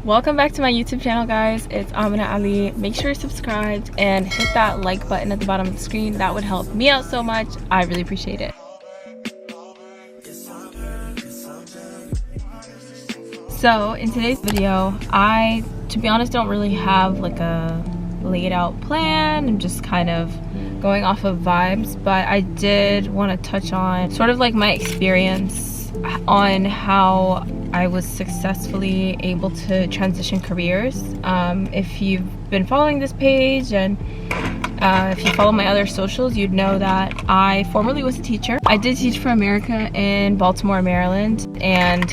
Welcome back to my YouTube channel, guys. It's Amina Ali. Make sure you're subscribed and hit that like button at the bottom of the screen. That would help me out so much. I really appreciate it. So in today's video, I, to be honest, don't really have like a laid out plan. I'm just kind of going off of vibes, but I did want to touch on sort of like my experience on how I was successfully able to transition careers. If you've been following this page and if you follow my other socials, you'd know that I formerly was a teacher. I did teach for America in Baltimore, Maryland, and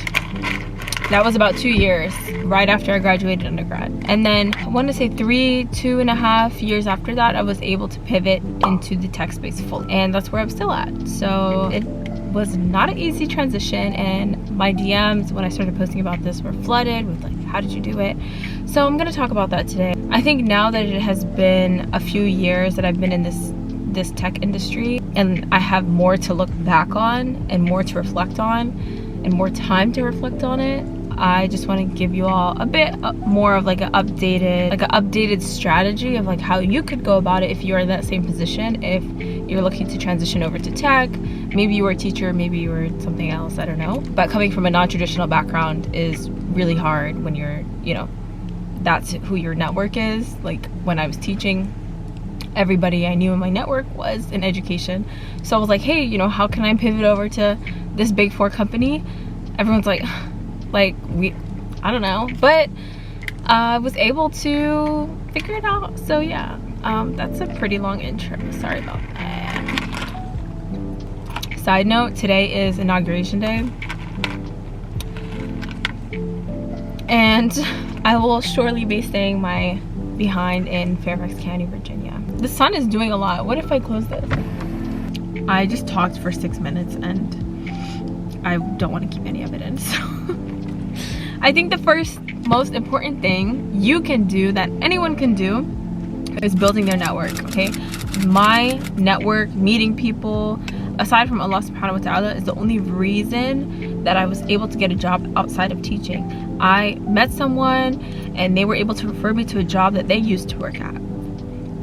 that was about 2 years right after I graduated undergrad. And then I want to say 2.5 years after that, I was able to pivot into the tech space fully, and that's where I'm still at. So it was not an easy transition, and my DMs when I started posting about this were flooded with like, how did you do it? So I'm going to talk about that today. I think now that it has been a few years that I've been in this tech industry, and I have more to look back on and more to reflect on and more time to reflect on it, I just want to give you all a bit more of like an updated strategy of like how you could go about it if you're in that same position, if you're looking to transition over to tech. Maybe you were a teacher, maybe you were something else, I don't know. But coming from a non-traditional background is really hard when you're, you know, that's who your network is. Like when I was teaching, everybody I knew in my network was in education. So I was like, hey, you know, how can I pivot over to this Big Four company? Everyone's like I don't know, but I was able to figure it out. So yeah, that's a pretty long intro, sorry about that. Side note, today is inauguration day, and I will surely be staying my behind in Fairfax County, Virginia. The sun is doing a lot. What if I close this? I just talked for 6 minutes and I don't want to keep any of it in, so I think the first most important thing you can do, that anyone can do, is building their network, okay? My network, meeting people, aside from Allah subhanahu wa ta'ala, is the only reason that I was able to get a job outside of teaching. I met someone and they were able to refer me to a job that they used to work at.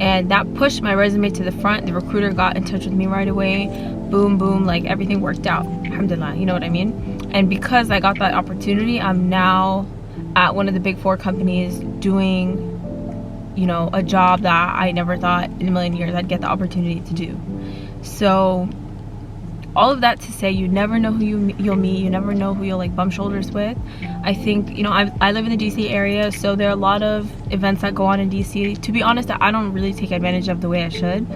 And that pushed my resume to the front. The recruiter got in touch with me right away. Boom, boom, like everything worked out. Alhamdulillah, you know what I mean? And because I got that opportunity, I'm now at one of the Big Four companies doing, you know, a job that I never thought in a million years I'd get the opportunity to do. So all of that to say, you never know who you'll meet. You never know who you'll like bump shoulders with. I think, you know, I live in the DC area, so there are a lot of events that go on in DC. To be honest, I don't really take advantage of the way I should.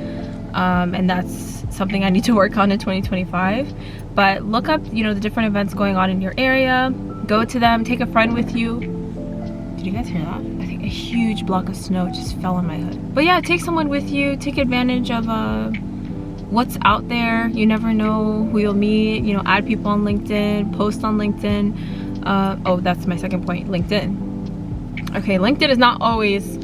And that's something I need to work on in 2025. But look up, you know, the different events going on in your area. Go to them, take a friend with you. Did you guys hear that? I think a huge block of snow just fell on my hood. But yeah, take someone with you, take advantage of what's out there. You never know who you'll meet. You know, add people on LinkedIn, post on LinkedIn. Oh, that's my second point, LinkedIn. Okay, LinkedIn is not always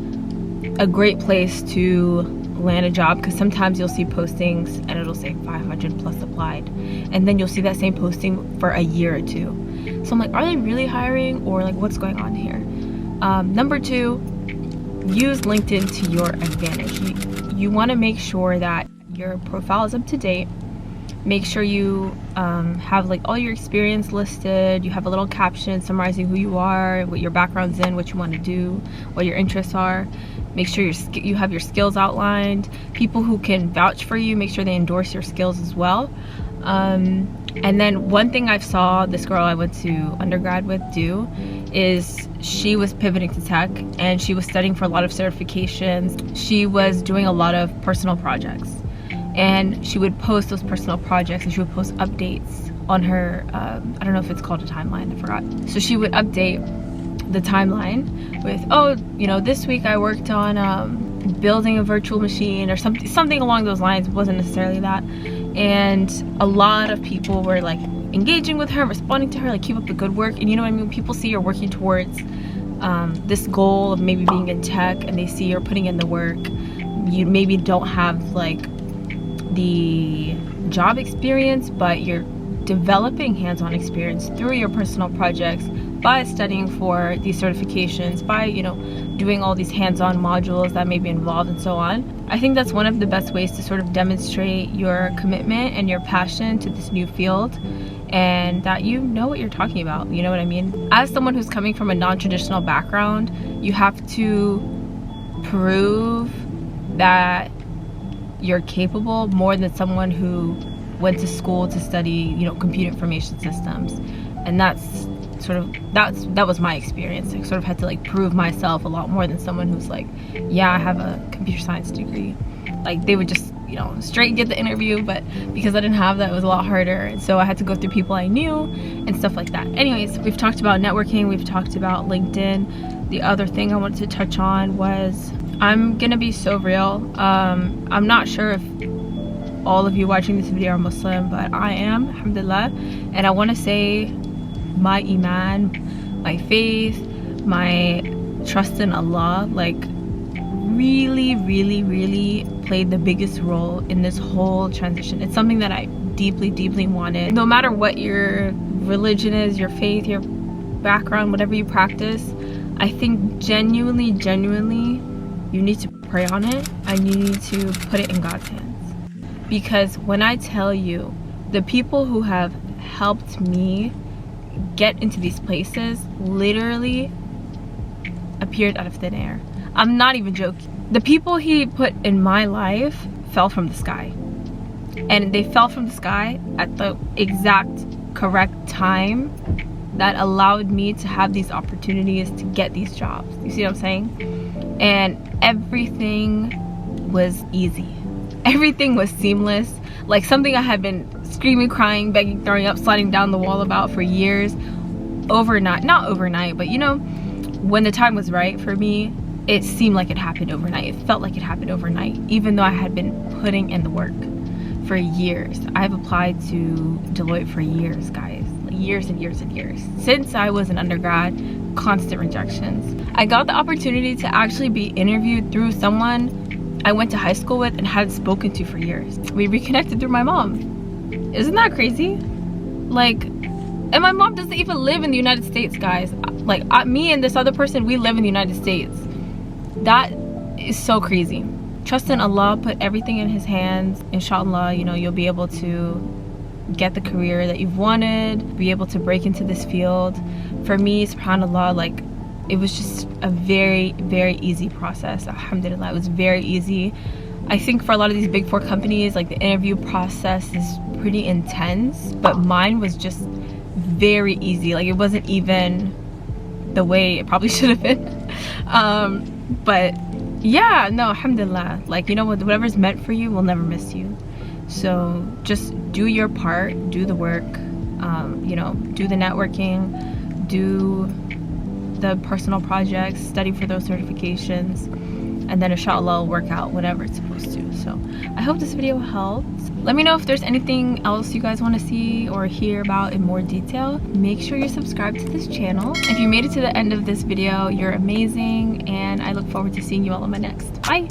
a great place to land a job, because sometimes you'll see postings and it'll say 500 plus applied, and then you'll see that same posting for a year or two. So I'm like, are they really hiring, or like what's going on here? Number two, use LinkedIn to your advantage. You want to make sure that your profile is up to date. Make sure you have like all your experience listed. You have a little caption summarizing who you are, what your background's in, what you want to do, what your interests are. Make sure you have your skills outlined. People who can vouch for you, make sure they endorse your skills as well. And then one thing I saw this girl I went to undergrad with do is she was pivoting to tech, and she was studying for a lot of certifications. She was doing a lot of personal projects, and she would post those personal projects, and she would post updates on her, I don't know if it's called a timeline, I forgot. So she would update the timeline with, oh, you know, this week I worked on building a virtual machine, or something along those lines. It wasn't necessarily that. And a lot of people were like engaging with her, responding to her, like, keep up the good work. And you know what I mean? People see you're working towards this goal of maybe being in tech, and they see you're putting in the work. You maybe don't have like the job experience, but you're developing hands-on experience through your personal projects, by studying for these certifications, by, you know, doing all these hands-on modules that may be involved and so on. I think that's one of the best ways to sort of demonstrate your commitment and your passion to this new field, and that you know what you're talking about, you know what I mean? As someone who's coming from a non-traditional background, you have to prove that you're capable more than someone who went to school to study, you know, computer information systems. And that's sort of, that was my experience. I sort of had to like prove myself a lot more than someone who's like, yeah, I have a computer science degree. Like they would just, you know, straight get the interview, but because I didn't have that, it was a lot harder. And so I had to go through people I knew and stuff like that. Anyways, we've talked about networking, we've talked about LinkedIn. The other thing I wanted to touch on was, I'm gonna be so real. I'm not sure if all of you watching this video are Muslim, but I am, alhamdulillah. And I wanna say my iman, my faith, my trust in Allah, like really played the biggest role in this whole transition. It's something that I deeply wanted. No matter what your religion is, your faith, your background, whatever you practice, I think genuinely you need to pray on it and you need to put it in God's hands. Because when I tell you, the people who have helped me get into these places literally appeared out of thin air. I'm not even joking. The people he put in my life fell from the sky. And they fell from the sky at the exact correct time that allowed me to have these opportunities to get these jobs. You see what I'm saying? And everything was easy. Everything was seamless. Like something I had been screaming, crying, begging, throwing up, sliding down the wall about for years. Overnight, not overnight, but you know, when the time was right for me, it seemed like it happened overnight. It felt like it happened overnight, even though I had been putting in the work for years. I've applied to Deloitte for years, guys. Years and years. Since I was an undergrad, constant rejections. I got the opportunity to actually be interviewed through someone I went to high school with and hadn't spoken to for years. We reconnected through my mom. Isn't that crazy? Like, and my mom doesn't even live in the United States, guys. Like, me and this other person, we live in the United States. That is so crazy. Trust in Allah, put everything in His hands. Inshallah, you know, you'll be able to get the career that you've wanted, be able to break into this field. For me, subhanAllah, like, it was just a very easy process. Alhamdulillah, it was very easy. I think for a lot of these big 4 companies, like the interview process is pretty intense, but mine was just very easy. Like, it wasn't even the way it probably should have been. But yeah, no, alhamdulillah, like, you know what, whatever's meant for you will never miss you. So just do your part, do the work, you know, do the networking, do the personal projects, study for those certifications, and then inshallah will work out whatever it's supposed to. So I hope this video helped. Let me know if there's anything else you guys want to see or hear about in more detail. Make sure you're subscribed to this channel. If you made it to the end of this video, you're amazing, and I look forward to seeing you all in my next. Bye!